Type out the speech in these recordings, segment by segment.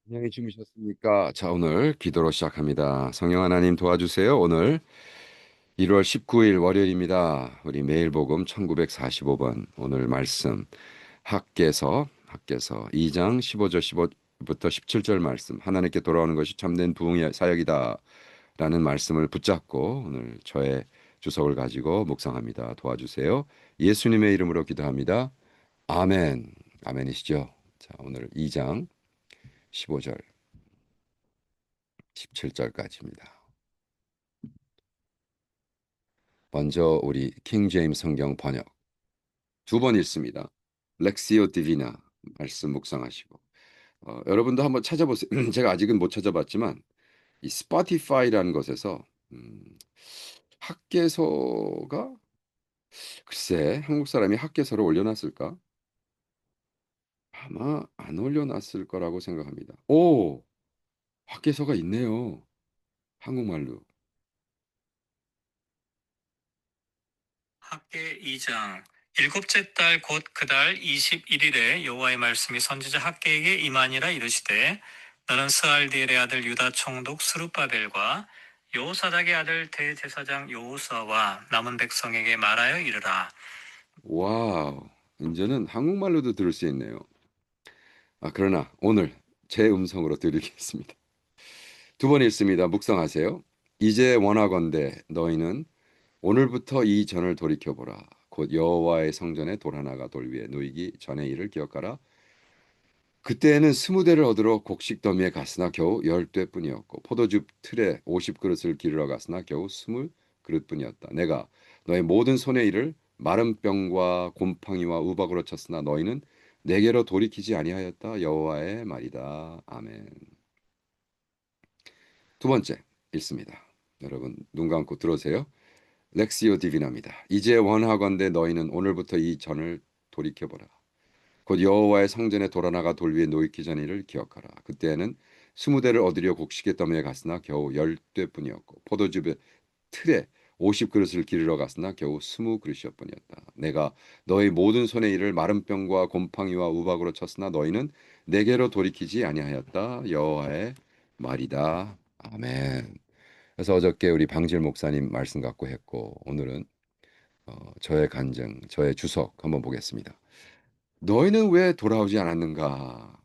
안녕히 주무셨습니까? 자, 오늘 기도로 시작합니다. 성령 하나님 도와주세요. 오늘 1월 19일 월요일입니다. 우리 매일 복음 1945번 오늘 말씀 학개서 2장 15절 15부터 17절 말씀 하나님께 돌아오는 것이 참된 부흥의 사역이다 라는 말씀을 붙잡고 오늘 저의 주석을 가지고 묵상합니다. 도와주세요. 예수님의 이름으로 기도합니다. 아멘. 아멘이시죠? 자, 오늘 2장 15절 17절까지입니다. 먼저 우리 킹 제임스 성경 번역 두 번 읽습니다. 렉시오 디비나 말씀 묵상하시고 여러분도 한번 찾아보세요. 제가 아직은 못 찾아봤지만 이 스포티파이라는 것에서 음, 학개서가 글쎄 한국 사람이 학개서를 올려놨을까? 아마 안 올려놨을 거라고 생각합니다. 오, 학개서가 있네요. 한국말로. 학개 2장 일곱째 달 곧 그 달 21일에 여호와의 말씀이 선지자 학개에게 임하니라 이르시되 너는 스알디엘의 아들 유다 총독 스룹바벨과 여호사닥의 아들 대제사장 여호수아와 남은 백성에게 말하여 이르라. 와우, 이제는 한국말로도 들을 수 있네요. 그러나 오늘 제 음성으로 드리겠습니다. 두 번 읽습니다. 묵상하세요. 이제 원하건대 너희는 오늘부터 이 전을 돌이켜보라. 곧 여호와의 성전에 돌 하나가 돌 위에 놓이기 전의 일을 기억하라. 그때에는 20대를 얻으러 곡식 더미에 갔으나 겨우 10대뿐이었고 포도즙 틀에 50그릇을 기르러 갔으나 겨우 20그릇뿐이었다. 내가 너의 모든 손의 일을 마른 뼈과 곰팡이와 우박으로 쳤으나 너희는 내게로 돌이키지 아니하였다. 여호와의 말이다. 아멘. 두 번째 읽습니다. 여러분 눈 감고 들으세요. 렉시오 디비나입니다. 이제 원하건대 너희는 오늘부터 이 전을 돌이켜보라. 곧 여호와의 성전에 돌아나가 돌 위에 놓이기 전 일을 기억하라. 그때에는 20대를 얻으려 곡식의 더미에 갔으나 겨우 10대뿐이었고 포도즙의 틀에 50그릇을 기르러 갔으나 겨우 20그릇이었뿐이었다. 내가 너희 모든 손의 일을 마른 뼈과 곰팡이와 우박으로 쳤으나 너희는 내게로 돌이키지 아니하였다. 여호와의 말이다. 아멘. 그래서 어저께 우리 방질 목사님 말씀 갖고 했고 오늘은 저의 간증, 저의 주석 한번 보겠습니다. 너희는 왜 돌아오지 않았는가?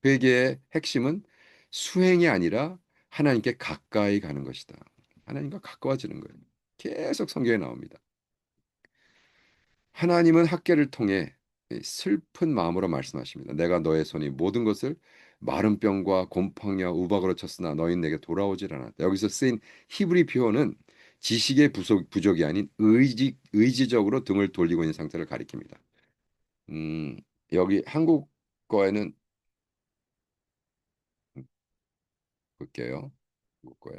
회개의 핵심은 수행이 아니라 하나님께 가까이 가는 것이다. 하나님과 가까워지는 거예요. 계속 성경에 나옵니다. 하나님은 학계를 통해 슬픈 마음으로 말씀하십니다. 내가 너의 손이 모든 것을 마른 병과 곰팡이와 우박으로 쳤으나 너희는 내게 돌아오질 않았다. 여기서 쓰인 히브리 표현은 지식의 부족이 아닌 의지적으로 등을 돌리고 있는 상태를 가리킵니다. 음, 여기 한국 거에는 볼게요. 한국 거에.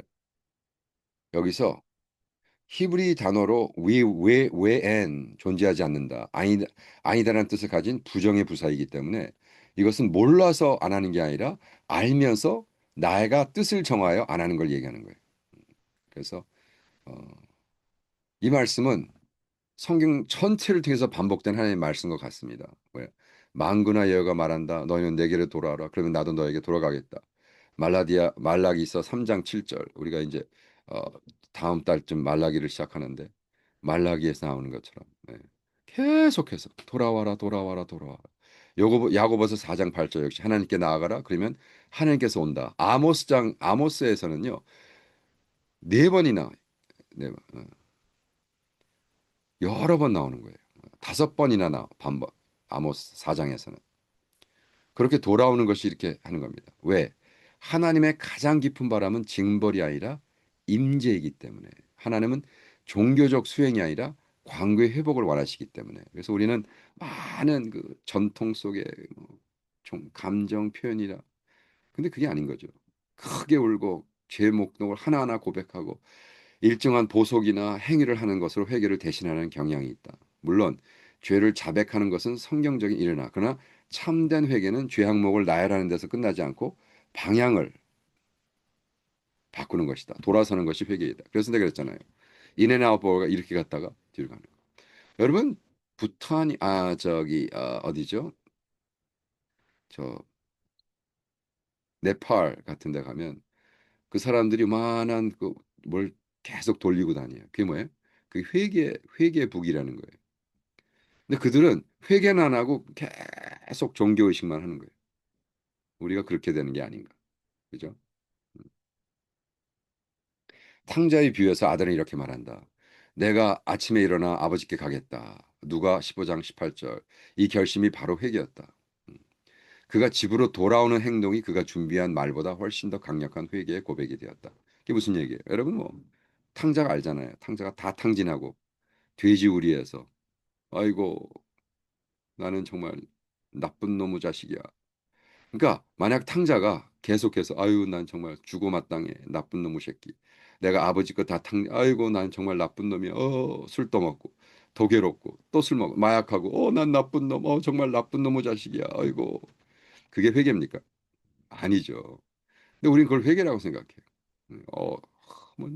여기서 히브리 단어로 외엔 존재하지 않는다. 아니다라는 뜻을 가진 부정의 부사이기 때문에 이것은 몰라서 안 하는 게 아니라 알면서 나가 뜻을 정하여 안 하는 걸 얘기하는 거예요. 그래서 어, 이 말씀은 성경 전체를 통해서 반복된 하나님의 말씀과 같습니다. 왜? 만군의 여호와가 말한다. 너희는 내게로 돌아와라. 그러면 나도 너에게 돌아가겠다. 말라기서 3장 7절. 우리가 이제 어, 다음 달쯤 말라기를 시작하는데 말라기에서 나오는 것처럼 네. 계속해서 돌아와라 돌아와라 돌아와라. 야고보서 4장 8절 역시 하나님께 나아가라. 그러면 하나님께서 온다. 아모스에서는요. 네 번이나 네, 여러 번 나오는 거예요. 다섯 번이나 반복. 아모스 4장에서는 그렇게 돌아오는 것이 이렇게 하는 겁니다. 왜? 하나님의 가장 깊은 바람은 징벌이 아니라 임재이기 때문에 하나님은 종교적 수행이 아니라 관계 회복을 원하시기 때문에 그래서 우리는 많은 그 전통 속에 좀 감정 표현이라 근데 그게 아닌 거죠. 크게 울고 죄 목록을 하나하나 고백하고 일정한 보속이나 행위를 하는 것으로 회개를 대신하는 경향이 있다. 물론 죄를 자백하는 것은 성경적인 일이나 그러나 참된 회개는 죄 항목을 나열하는 데서 끝나지 않고 방향을 바꾸는 것이다. 돌아서는 것이 회개이다. 그래서 내가 그랬잖아요. 인앤아웃버거가 이렇게 갔다가 뒤로 가는 거. 여러분 부탄이 어디죠? 저 네팔 같은 데 가면 그 사람들이 만한 그 뭘 계속 돌리고 다녀요. 그게 뭐예요? 그 회계북이라는 거예요. 근데 그들은 회개는 안 하고 계속 종교의식만 하는 거예요. 우리가 그렇게 되는 게 아닌가. 그죠? 탕자의 비유에서 아들은 이렇게 말한다. 내가 아침에 일어나 아버지께 가겠다. 누가 15장 18절. 이 결심이 바로 회개였다. 음. 그가 집으로 돌아오는 행동이 그가 준비한 말보다 훨씬 더 강력한 회개의 고백이 되었다. 이게 무슨 얘기예요? 여러분 뭐 탕자가 알잖아요. 탕자가 다 탕진하고 돼지우리에서 아이고 나는 정말 나쁜 놈의 자식이야. 그러니까 만약 탕자가 계속해서 아유 난 정말 죽어 마땅해 나쁜 놈의 새끼 내가 아버지 거 다 아이고 난 정말 나쁜 놈이야 술 떠먹고 더 괴롭고 또 술 먹고 마약하고 난 나쁜 놈 정말 나쁜 놈의 자식이야 아이고 그게 회개입니까? 아니죠. 근데 우린 그걸 회개라고 생각해요. 어 뭐,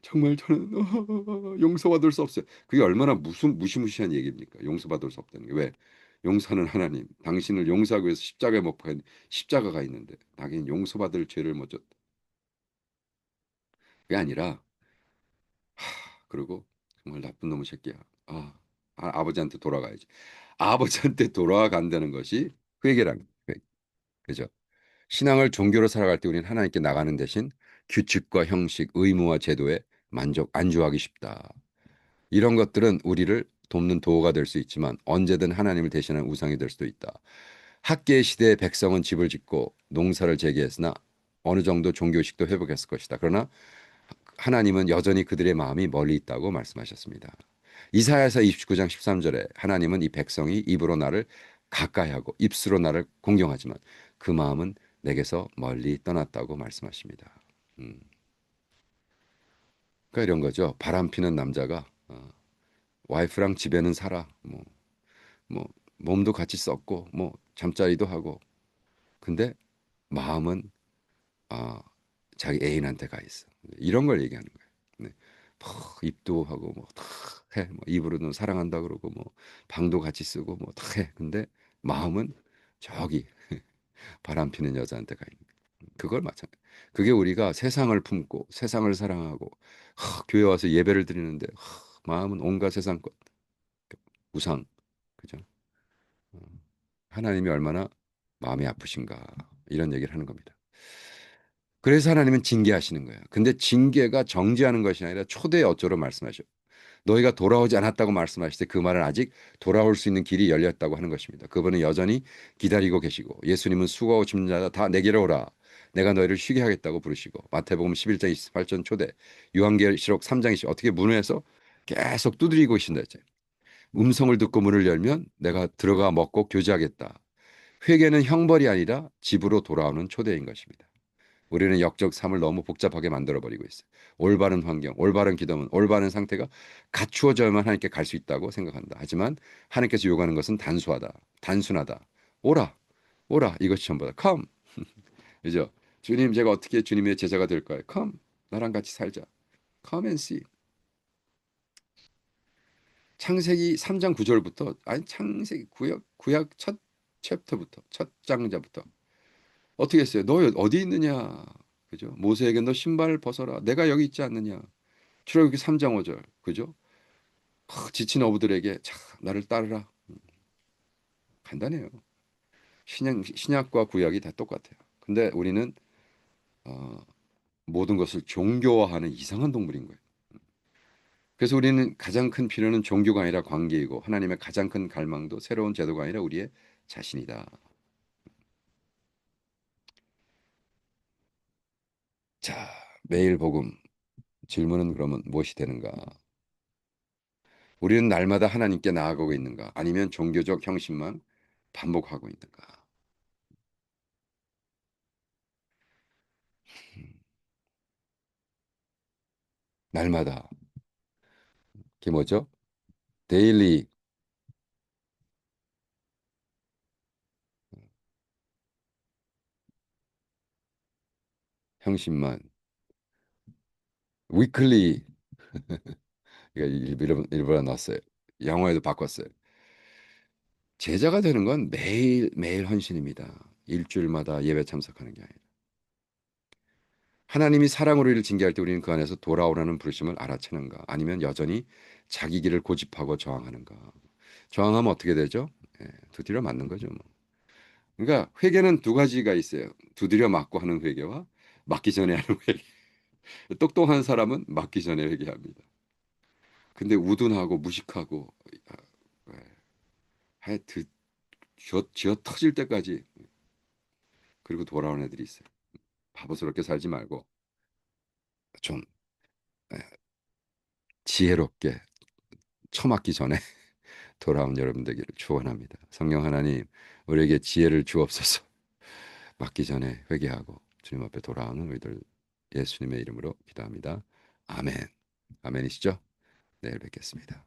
정말 저는 용서받을 수 없어요. 그게 얼마나 무슨 무시무시한 얘기입니까? 용서받을 수 없다는 게 왜? 용서는 하나님, 당신을 용서하기 위해서 십자가에 못 박힌 십자가가 있는데 당연히 용서받을 죄를 못 졌다. 그게 아니라 그리고 정말 나쁜 놈의 새끼야. 아버지한테 돌아가야지. 아버지한테 돌아간다는 것이 회개란 거예요. 그죠? 신앙을 종교로 살아갈 때 우리는 하나님께 나가는 대신 규칙과 형식, 의무와 제도에 안주하기 쉽다. 이런 것들은 우리를 돕는 도구가 될 수 있지만 언제든 하나님을 대신하는 우상이 될 수도 있다. 학계의 시대의 백성은 집을 짓고 농사를 재개했으나 어느 정도 종교식도 회복했을 것이다. 그러나 하나님은 여전히 그들의 마음이 멀리 있다고 말씀하셨습니다. 이사야서 29장 13절에 하나님은 이 백성이 입으로 나를 가까이하고 입술로 나를 공경하지만 그 마음은 내게서 멀리 떠났다고 말씀하십니다. 음. 그러니까 이런 거죠. 바람 피는 남자가 와이프랑 집에는 살아. 뭐 몸도 같이 썼고 뭐 잠자리도 하고 근데 마음은 아, 자기 애인한테 가 있어. 이런 걸 얘기하는 거예요. 네. 입도 하고 뭐다 해. 뭐 입으로는 사랑한다 그러고 뭐 방도 같이 쓰고 뭐 다 해. 근데 마음은 저기 바람 피는 여자한테 가 있는 거예요. 그걸 마찬가지. 그게 우리가 세상을 품고 세상을 사랑하고 교회 와서 예배를 드리는데 마음은 온갖 세상 것 우상 그죠? 어, 하나님이 얼마나 마음이 아프신가 이런 얘기를 하는 겁니다. 그래서 하나님은 징계하시는 거예요. 근데 징계가 정죄하는 것이 아니라 초대 어조로 말씀하셔. 너희가 돌아오지 않았다고 말씀하실 때 그 말은 아직 돌아올 수 있는 길이 열렸다고 하는 것입니다. 그분은 여전히 기다리고 계시고 예수님은 수고하고 짐진 자다 다 내게로 오라. 내가 너희를 쉬게 하겠다고 부르시고 마태복음 11장 28절 초대 요한계시록 3장 20 어떻게 문에서 계속 두드리고 계신다 했잖아요. 음성을 듣고 문을 열면 내가 들어가 먹고 교제하겠다. 회개는 형벌이 아니라 집으로 돌아오는 초대인 것입니다. 우리는 역적 삶을 너무 복잡하게 만들어버리고 있어요. 올바른 환경, 올바른 기도문, 올바른 상태가 갖추어져야만 하나님께 갈 수 있다고 생각한다. 하지만 하나님께서 요구하는 것은 단순하다. 오라, 오라. 이것이 전부다. Come. 그죠? 주님, 제가 어떻게 주님의 제자가 될까요? Come. 나랑 같이 살자. Come and see. 창세기 3장 9절부터 아니 창세기 구약 첫 챕터부터 첫 장자부터 어떻게 했어요? 너 어디 있느냐? 그죠? 모세에게 너 신발을 벗어라. 내가 여기 있지 않느냐? 출애굽기 3장 5절. 그죠? 지친 어부들에게 자, 나를 따르라. 간단해요. 신약과 구약이 다 똑같아요. 근데 우리는 어, 모든 것을 종교화하는 이상한 동물인 거예요. 그래서 우리는 가장 큰 필요는 종교가 아니라 관계이고 하나님의 가장 큰 갈망도 새로운 제도가 아니라 우리의 자신이다. 자, 매일 복음 질문은 그러면 무엇이 되는가? 우리는 날마다 하나님께 나아가고 있는가? 아니면 종교적 형식만 반복하고 있는가? 날마다 그게 뭐죠? 데일리 형식만 위클리 이거 일부러 넣었어요. 영어에도 바꿨어요. 제자가 되는 건 매일 매일 헌신입니다. 일주일마다 예배 참석하는 게 아니라. 하나님이 사랑으로 이를 징계할 때 우리는 그 안에서 돌아오라는 부르심을 알아채는가? 아니면 여전히 자기 길을 고집하고 저항하는가? 저항하면 어떻게 되죠? 예, 두드려 맞는 거죠. 뭐. 그러니까 회개는 두 가지가 있어요. 두드려 맞고 하는 회개와 맞기 전에 하는 회개. 똑똑한 사람은 맞기 전에 회개합니다. 근데 우둔하고 무식하고 예, 하여튼 쥐어 터질 때까지 그리고 돌아오는 애들이 있어요. 바보스럽게 살지 말고 좀 예, 지혜롭게 처맞기 전에 돌아온 여러분 되기를 축원합니다. 성령 하나님 우리에게 지혜를 주옵소서. 맞기 전에 회개하고 주님 앞에 돌아오는 우리들 예수님의 이름으로 기도합니다. 아멘. 아멘이시죠? 내일 뵙겠습니다.